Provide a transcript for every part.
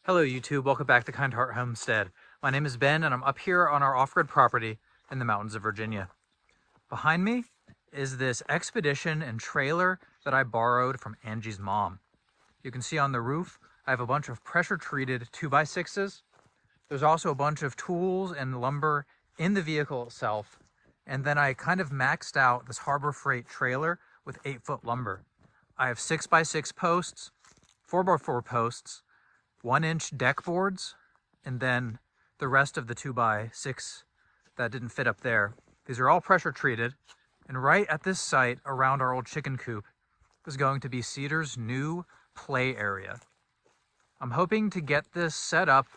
Hello YouTube, welcome back to Kind Heart Homestead. My name is Ben and I'm up here on our off-grid property in the mountains of Virginia. Behind me is this expedition and trailer that I borrowed from Angie's mom. You can see on the roof I have a bunch of pressure treated 2x6s. There's also a bunch of tools and lumber in the vehicle itself. And then I kind of maxed out this Harbor Freight trailer with 8-foot lumber. I have 6x6 posts, 4x4 posts, 1-inch deck boards, and then the rest of the 2x6 that didn't fit up there. These are all pressure treated, and right at this site around our old chicken coop is going to be Cedar's new play area. I'm hoping to get this set up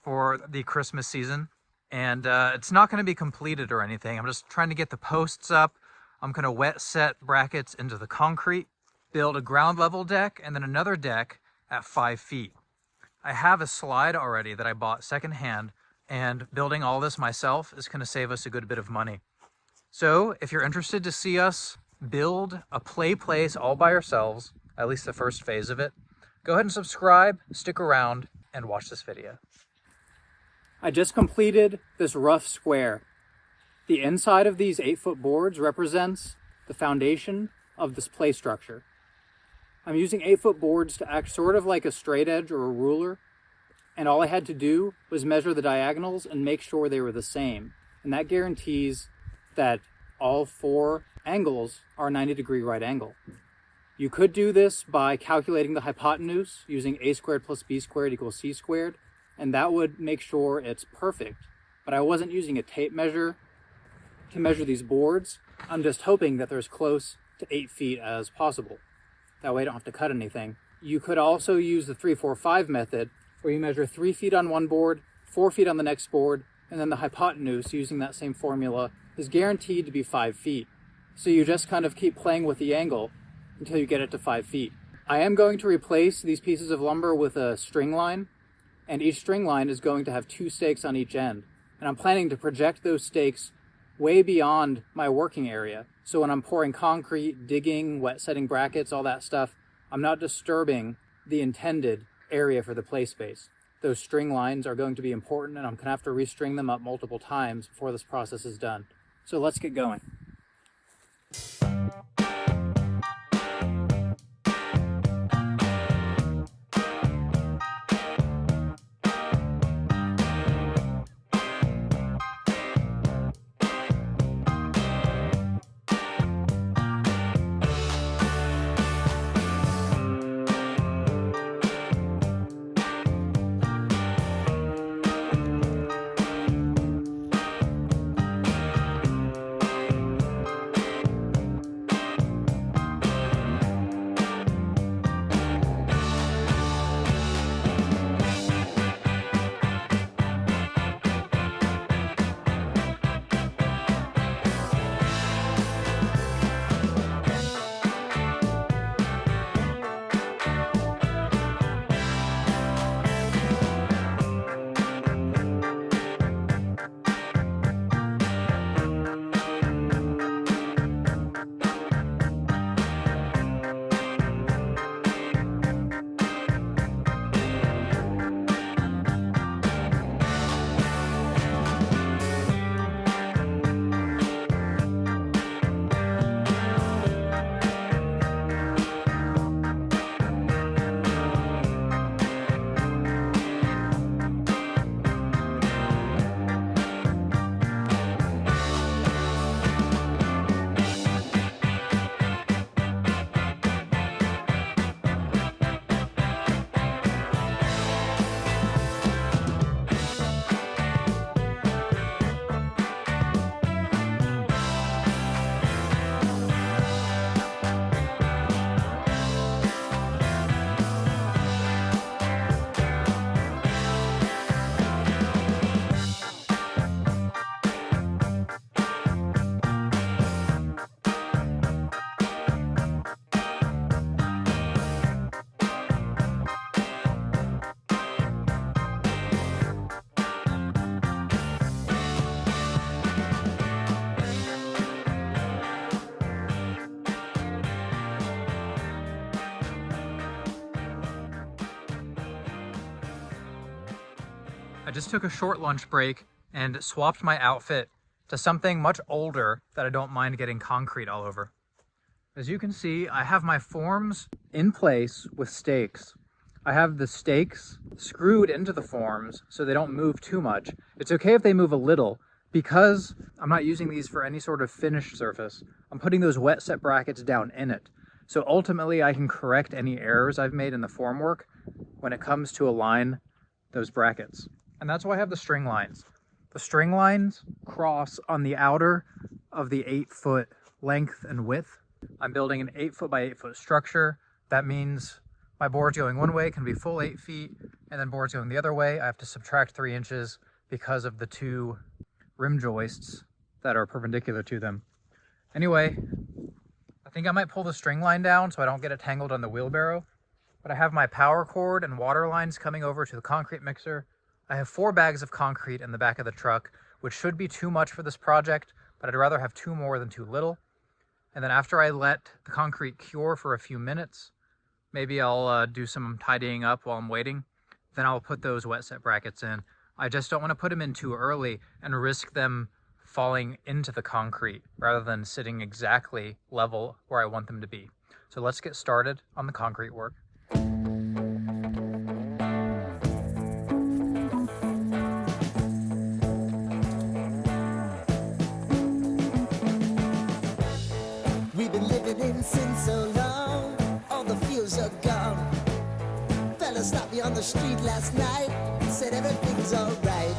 for the Christmas season, and it's not going to be completed or anything. I'm just trying to get the posts up. I'm going to wet set brackets into the concrete, build a ground level deck, and then another deck at 5 feet. I have a slide already that I bought secondhand, and building all this myself is going to save us a good bit of money. So if you're interested to see us build a play place all by ourselves, at least the first phase of it, go ahead and subscribe, stick around, and watch this video. I just completed this rough square. The inside of these 8-foot boards represents the foundation of this play structure. I'm using 8-foot boards to act sort of like a straight edge or a ruler, and all I had to do was measure the diagonals and make sure they were the same. And that guarantees that all 4 angles are a 90-degree right angle. You could do this by calculating the hypotenuse using a squared plus b squared equals c squared, and that would make sure it's perfect. But I wasn't using a tape measure to measure these boards. I'm just hoping that they're as close to 8 feet as possible. That way I don't have to cut anything. You could also use the 3-4-5 method, where you measure 3 feet on one board, 4 feet on the next board, and then the hypotenuse, using that same formula, is guaranteed to be 5 feet. So you just kind of keep playing with the angle until you get it to 5 feet. I am going to replace these pieces of lumber with a string line, and each string line is going to have 2 stakes on each end. And I'm planning to project those stakes way beyond my working area. So when I'm pouring concrete, digging, wet setting brackets, all that stuff, I'm not disturbing the intended area for the play space. Those string lines are going to be important, and I'm going to have to restring them up multiple times before this process is done. So let's get going. I just took a short lunch break and swapped my outfit to something much older that I don't mind getting concrete all over. As you can see, I have my forms in place with stakes. I have the stakes screwed into the forms so they don't move too much. It's okay if they move a little, because I'm not using these for any sort of finished surface. I'm putting those wet set brackets down in it. So ultimately I can correct any errors I've made in the formwork when it comes to align those brackets. And that's why I have the string lines. The string lines cross on the outer of the 8-foot length and width. I'm building an 8-foot by 8-foot structure. That means my boards going one way can be full 8 feet, and then boards going the other way, I have to subtract 3 inches because of the 2 rim joists that are perpendicular to them. Anyway, I think I might pull the string line down so I don't get it tangled on the wheelbarrow. But I have my power cord and water lines coming over to the concrete mixer. I have 4 bags of concrete in the back of the truck, which should be too much for this project, but I'd rather have 2 more than too little. And then after I let the concrete cure for a few minutes, maybe I'll do some tidying up while I'm waiting. Then I'll put those wet set brackets in. I just don't want to put them in too early and risk them falling into the concrete rather than sitting exactly level where I want them to be. So let's get started on the concrete work. We've been living in sin so long, all the fields are gone. Fella stopped me on the street last night, said everything's alright.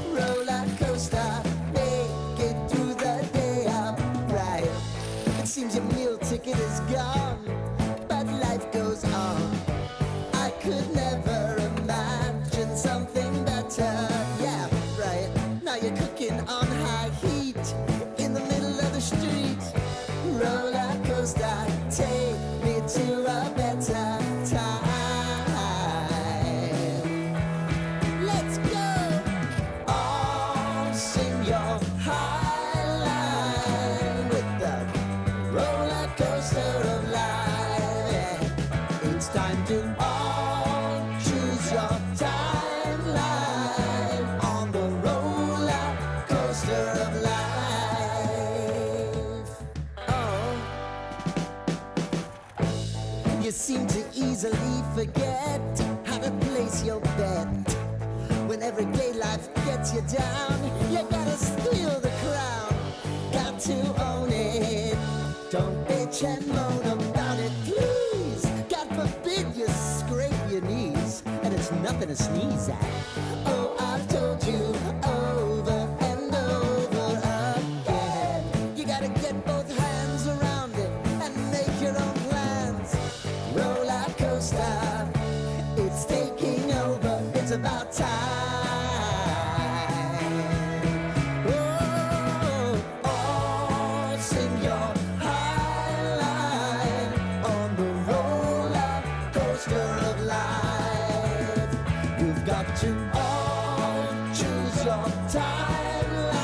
Roller coaster, make it through the day upright. It seems your meal ticket is gone, but life goes on. I could never imagine something better. Yeah, right. Now you're cooking on high heat in the middle of the street. Roller coaster, take me to a better time. Let's go. All sing your high line with the roller coaster of life. Yeah. It's time to all choose your timeline on the roller coaster of life. Oh, you seem to easily forget how to place your bet. When everyday life gets you down, you gotta steal the crown. Got to own it. Don't bitch and moan about it, please. God forbid you scrape your knees, and it's nothing to sneeze at. Oh, I've told you over and over again. You gotta get both hands around it and make your own plans. Roller coaster, it's taking over. It's about time. Oh, sing your high line on the roller coaster of life. You've got to all choose your timeline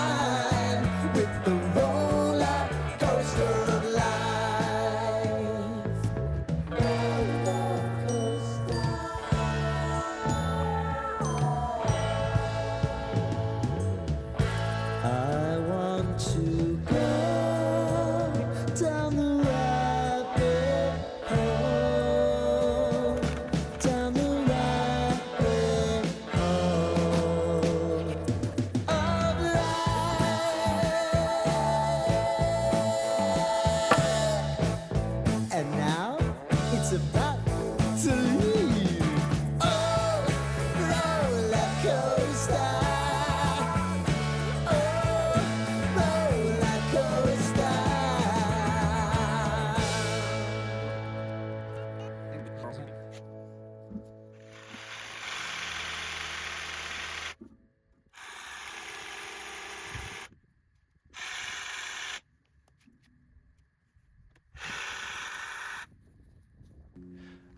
with the roller coaster of life. Roller coaster. I want to go down the rabbit hole, down the rabbit hole of life. And now it's about to leave. Oh, roller coaster. Oh, roller coaster.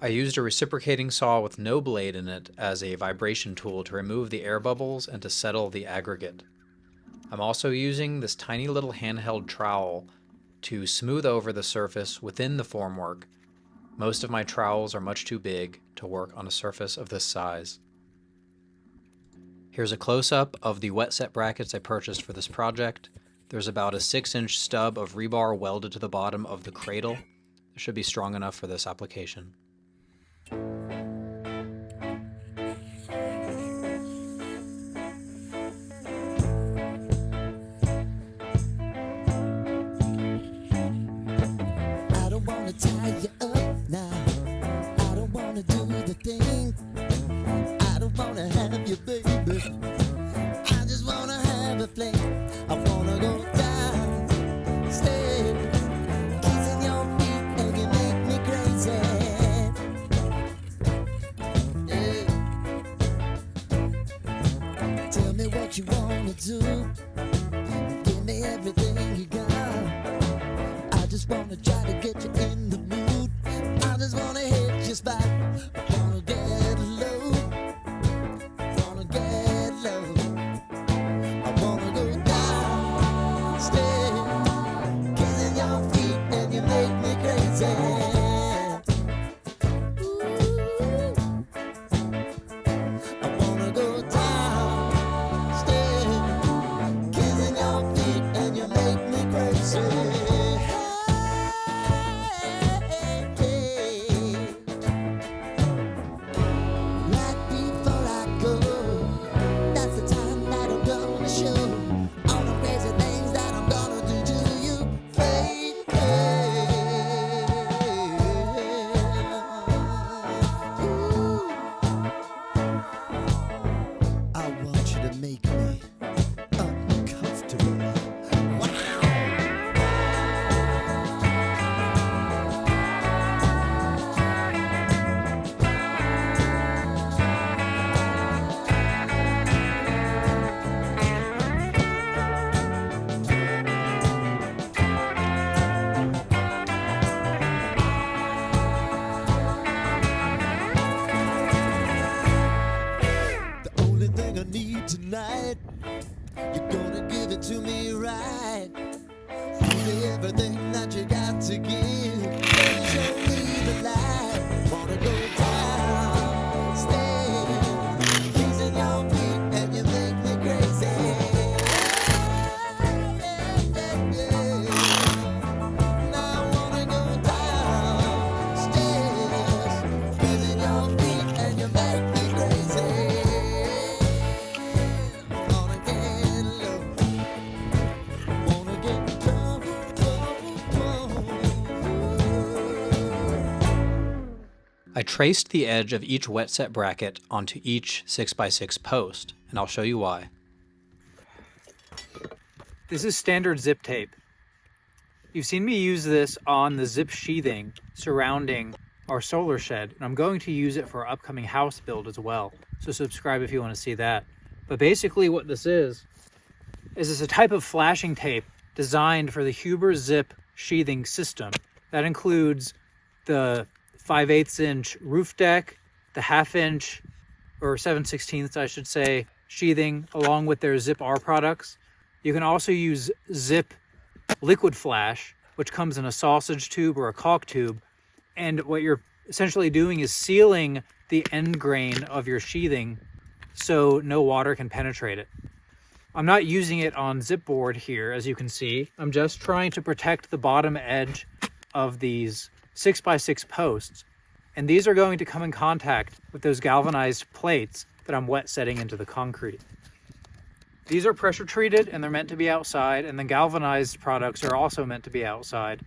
I used a reciprocating saw with no blade in it as a vibration tool to remove the air bubbles and to settle the aggregate. I'm also using this tiny little handheld trowel to smooth over the surface within the formwork. Most of my trowels are much too big to work on a surface of this size. Here's a close-up of the wet set brackets I purchased for this project. There's about a 6-inch stub of rebar welded to the bottom of the cradle. It should be strong enough for this application. I don't wanna tie you up now. I don't wanna do the thing. I don't wanna have you, baby. I just wanna have a fling. I wanna go down, stay, kissing your feet, and you make me crazy. Yeah. Tell me what you wanna do. Give me everything you got. I just wanna try to get you in the mood. I just wanna hit your spot. I wanna get low. Wanna get low. I wanna go down, stay, kissing your feet, and you make me crazy. Ooh. I wanna go down, stay, kissing your feet, and you make me crazy. Right before I go, that's the time that I'm gonna show all the crazy things that I'm gonna do to you, baby. Ooh. I want you to make me uncomfortable. Wow. The only thing I need tonight, you're gonna give it to me right. Give me everything that you got to give. Show me the light. Wanna go down, stay, kissing your feet, and you make me crazy. Now I wanna go downstairs, kissing your feet, and you make me crazy. Wanna get low, wanna get low, I traced the edge of each wet set bracket onto each 6x6 post, and I'll show you why. This is standard zip tape. You've seen me use this on the zip sheathing surrounding our solar shed, and I'm going to use it for our upcoming house build as well. So subscribe if you want to see that. But basically what this is it's a type of flashing tape designed for the Huber zip sheathing system. That includes the 5/8 inch roof deck, the 1/2 inch or 7/16 I should say sheathing, along with their Zip R products. You can also use Zip liquid flash, which comes in a sausage tube or a caulk tube. And what you're essentially doing is sealing the end grain of your sheathing so no water can penetrate it. I'm not using it on zip board here, as you can see. I'm just trying to protect the bottom edge of these 6x6 posts. And these are going to come in contact with those galvanized plates that I'm wet setting into the concrete. These are pressure treated and they're meant to be outside, and the galvanized products are also meant to be outside.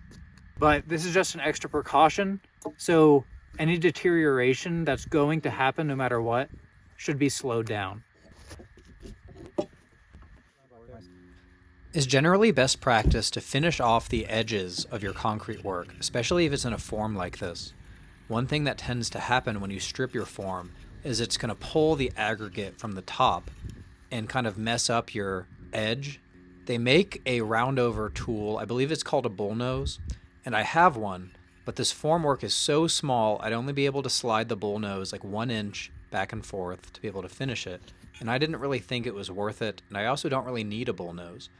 But this is just an extra precaution, so any deterioration that's going to happen no matter what should be slowed down. It's generally best practice to finish off the edges of your concrete work, especially if it's in a form like this. One thing that tends to happen when you strip your form is it's going to pull the aggregate from the top and kind of mess up your edge. They make a roundover tool, I believe it's called a bullnose, and I have one, but this formwork is so small I'd only be able to slide the bullnose like 1 inch back and forth to be able to finish it, and I didn't really think it was worth it, and I also don't really need a bullnose.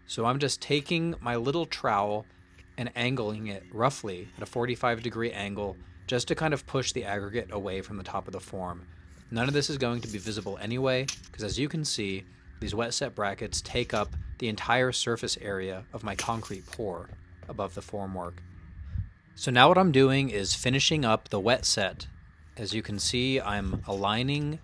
So I'm just taking my little trowel and angling it roughly at a 45-degree angle just to kind of push the aggregate away from the top of the form. None of this is going to be visible anyway, because as you can see, these wet set brackets take up the entire surface area of my concrete pour above the formwork. So now what I'm doing is finishing up the wet set. As you can see, I'm aligning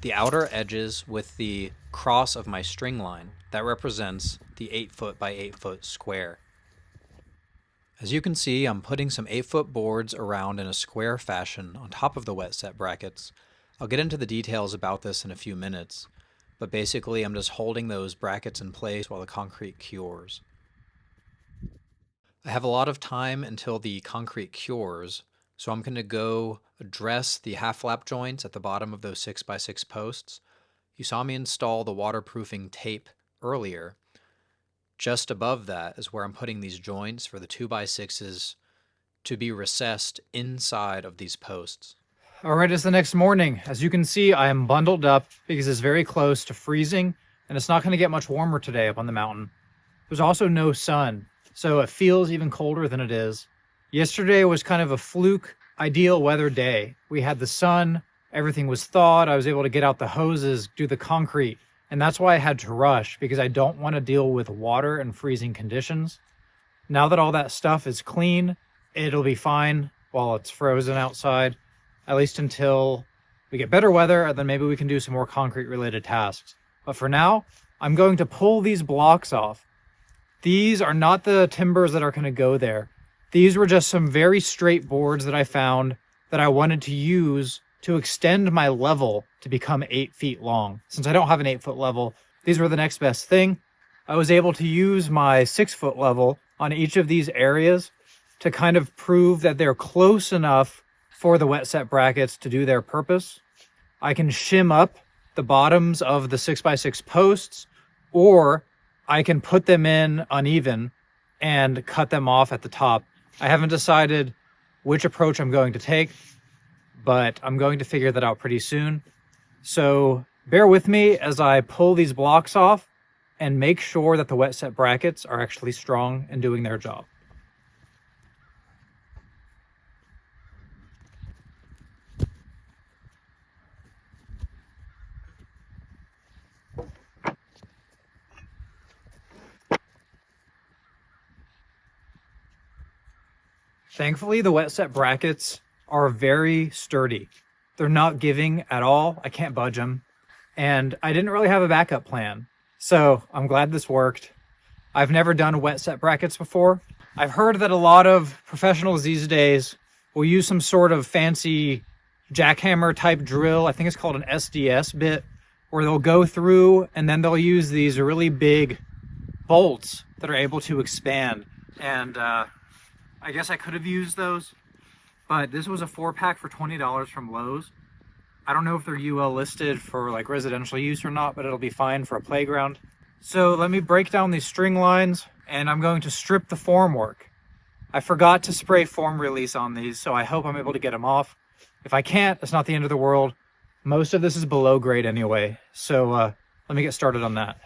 the outer edges with the cross of my string line. That represents the 8-foot by 8-foot square. As you can see, I'm putting some 8-foot boards around in a square fashion on top of the wet set brackets. I'll get into the details about this in a few minutes, but basically I'm just holding those brackets in place while the concrete cures. I have a lot of time until the concrete cures, so I'm going to go address the half-lap joints at the bottom of those 6x6 posts. You saw me install the waterproofing tape earlier. Just above that is where I'm putting these joints for the 2x6s to be recessed inside of these posts. All right, it's the next morning. As you can see, I am bundled up because it's very close to freezing, and it's not going to get much warmer today up on the mountain. There's also no sun, so it feels even colder than it is. Yesterday was kind of a fluke, ideal weather day. We had the sun, everything was thawed, I was able to get out the hoses, do the concrete, and that's why I had to rush, because I don't want to deal with water and freezing conditions. Now that all that stuff is clean, it'll be fine while it's frozen outside, at least until we get better weather, and then maybe we can do some more concrete related tasks. But for now, I'm going to pull these blocks off. These are not the timbers that are going to go there. These were just some very straight boards that I found that I wanted to use to extend my level to become 8 feet long. Since I don't have an 8-foot level, these were the next best thing. I was able to use my 6-foot level on each of these areas to kind of prove that they're close enough for the wet set brackets to do their purpose. I can shim up the bottoms of the 6x6 posts, or I can put them in uneven and cut them off at the top. I haven't decided which approach I'm going to take, but I'm going to figure that out pretty soon. So bear with me as I pull these blocks off and make sure that the wet set brackets are actually strong and doing their job. Thankfully, the wet set brackets are very sturdy. They're not giving at all. I can't budge them. And I didn't really have a backup plan. So I'm glad this worked. I've never done wet set brackets before. I've heard that a lot of professionals these days will use some sort of fancy jackhammer type drill. I think it's called an SDS bit, where they'll go through and then they'll use these really big bolts that are able to expand. And I guess I could have used those, but this was a 4-pack for $20 from Lowe's. I don't know if they're UL listed for like residential use or not, but it'll be fine for a playground. So let me break down these string lines, and I'm going to strip the formwork. I forgot to spray form release on these, so I hope I'm able to get them off. If I can't, it's not the end of the world. Most of this is below grade anyway, so let me get started on that.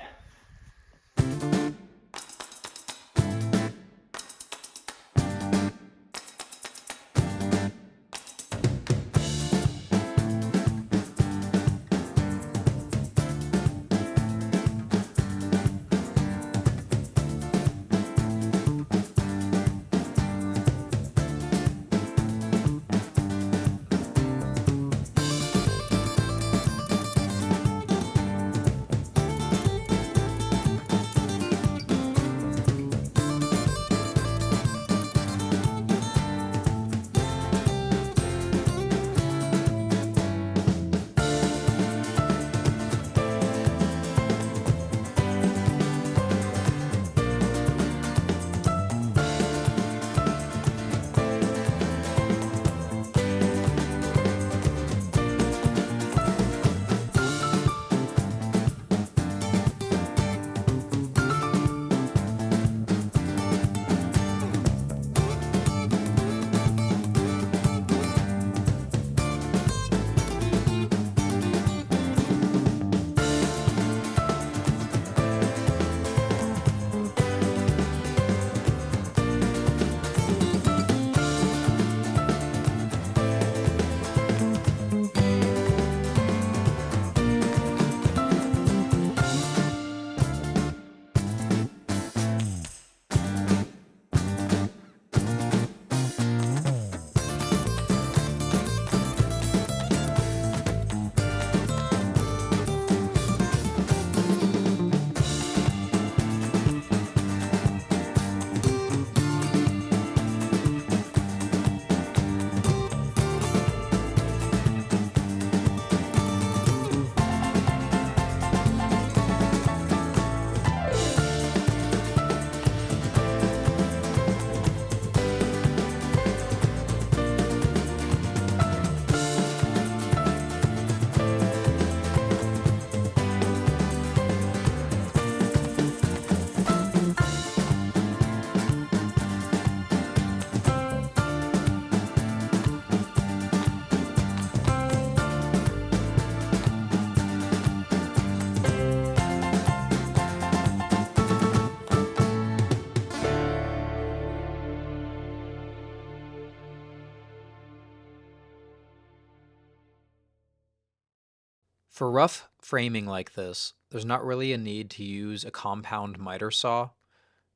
For rough framing like this, there's not really a need to use a compound miter saw.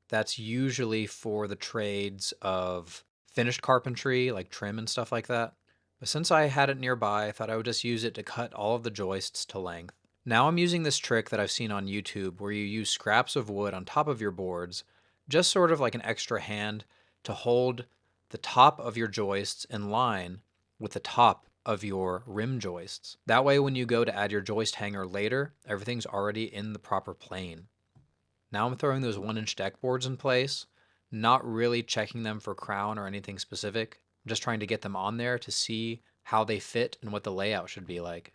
That's usually for the trades of finished carpentry, like trim and stuff like that. But since I had it nearby, I thought I would just use it to cut all of the joists to length. Now I'm using this trick that I've seen on YouTube where you use scraps of wood on top of your boards, just sort of like an extra hand to hold the top of your joists in line with the top of your rim joists. That way when you go to add your joist hanger later, everything's already in the proper plane. Now I'm throwing those 1-inch deck boards in place, not really checking them for crown or anything specific. I'm just trying to get them on there to see how they fit and what the layout should be like.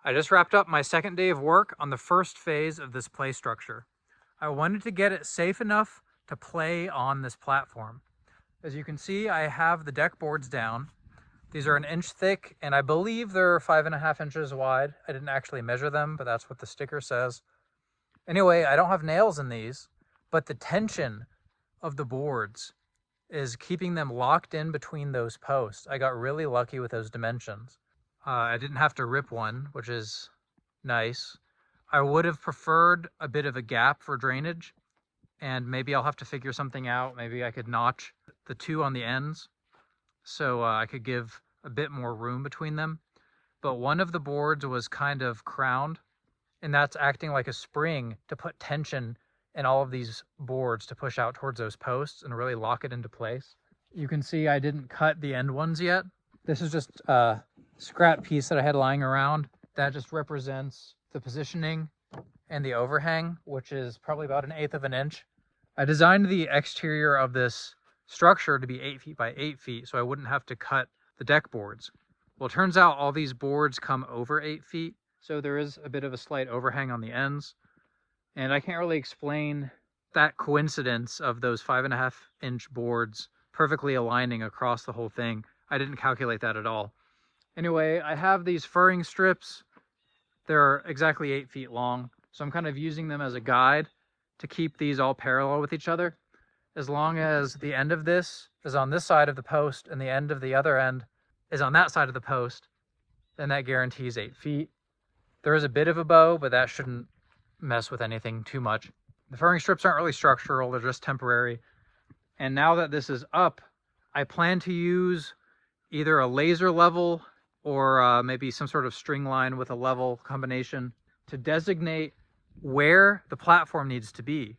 I just wrapped up my second day of work on the first phase of this play structure. I wanted to get it safe enough to play on this platform. As you can see, I have the deck boards down. These are 1 inch thick, and I believe they're 5.5 inches wide. I didn't actually measure them, but that's what the sticker says. Anyway, I don't have nails in these, but the tension of the boards is keeping them locked in between those posts. I got really lucky with those dimensions. I didn't have to rip one, which is nice. I would have preferred a bit of a gap for drainage, and maybe I'll have to figure something out. Maybe I could notch the two on the ends so I could give a bit more room between them. But one of the boards was kind of crowned, and that's acting like a spring to put tension in all of these boards to push out towards those posts and really lock it into place. You can see I didn't cut the end ones yet. This is just a scrap piece that I had lying around that just represents the positioning and the overhang, which is probably about 1/8 of an inch. I designed the exterior of this structure to be 8 feet by 8 feet so I wouldn't have to cut the deck boards. Well, it turns out all these boards come over 8 feet, so there is a bit of a slight overhang on the ends. And I can't really explain that coincidence of those 5.5 inch boards perfectly aligning across the whole thing. I didn't calculate that at all. Anyway, I have these furring strips. They're exactly 8 feet long, so I'm kind of using them as a guide to keep these all parallel with each other. As long as the end of this is on this side of the post and the end of the other end is on that side of the post, then that guarantees 8 feet. There is a bit of a bow, but that shouldn't mess with anything too much. The furring strips aren't really structural, they're just temporary. And now that this is up, I plan to use either a laser level or maybe some sort of string line with a level combination to designate where the platform needs to be.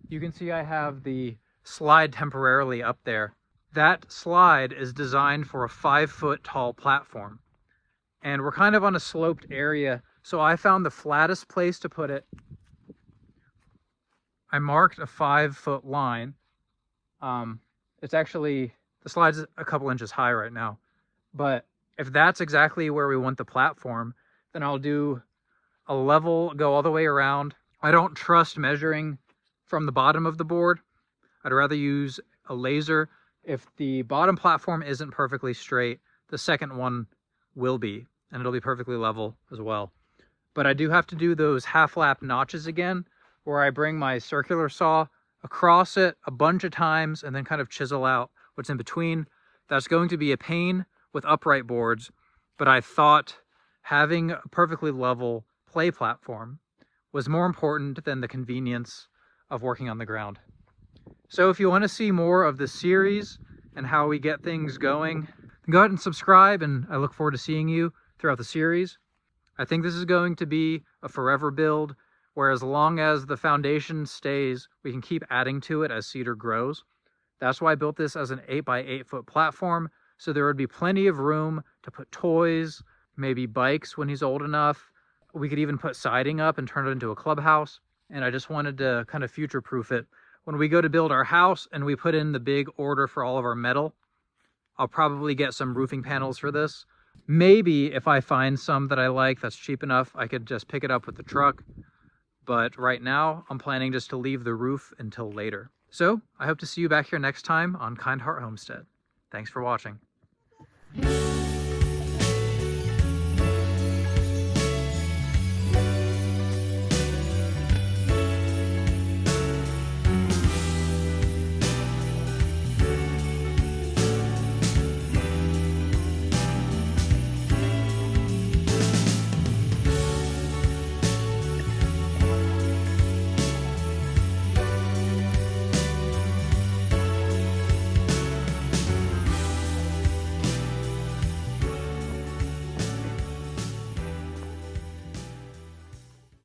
You can see I have the slide temporarily up there. That slide is designed for a 5-foot tall platform. And we're kind of on a sloped area, so I found the flattest place to put it. I marked a 5-foot line. It's actually, the slide's a couple inches high right now, but if that's exactly where we want the platform, then I'll do a level, go all the way around. I don't trust measuring from the bottom of the board. I'd rather use a laser. If the bottom platform isn't perfectly straight, the second one will be, and it'll be perfectly level as well. But I do have to do those half-lap notches again, where I bring my circular saw across it a bunch of times and then kind of chisel out what's in between. That's going to be a pain with upright boards, but I thought having a perfectly level play platform was more important than the convenience of working on the ground. So if you want to see more of this series and how we get things going, go ahead and subscribe, and I look forward to seeing you throughout the series. I think this is going to be a forever build, where as long as the foundation stays, we can keep adding to it as Cedar grows. That's why I built this as an 8 by 8 foot platform, so there would be plenty of room to put toys, maybe bikes when he's old enough. We could even put siding up and turn it into a clubhouse. And I just wanted to kind of future-proof it. When we go to build our house and we put in the big order for all of our metal, I'll probably get some roofing panels for this. Maybe if I find some that I like that's cheap enough, I could just pick it up with the truck. But right now, I'm planning just to leave the roof until later. So I hope to see you back here next time on Kind Heart Homestead. Thanks for watching.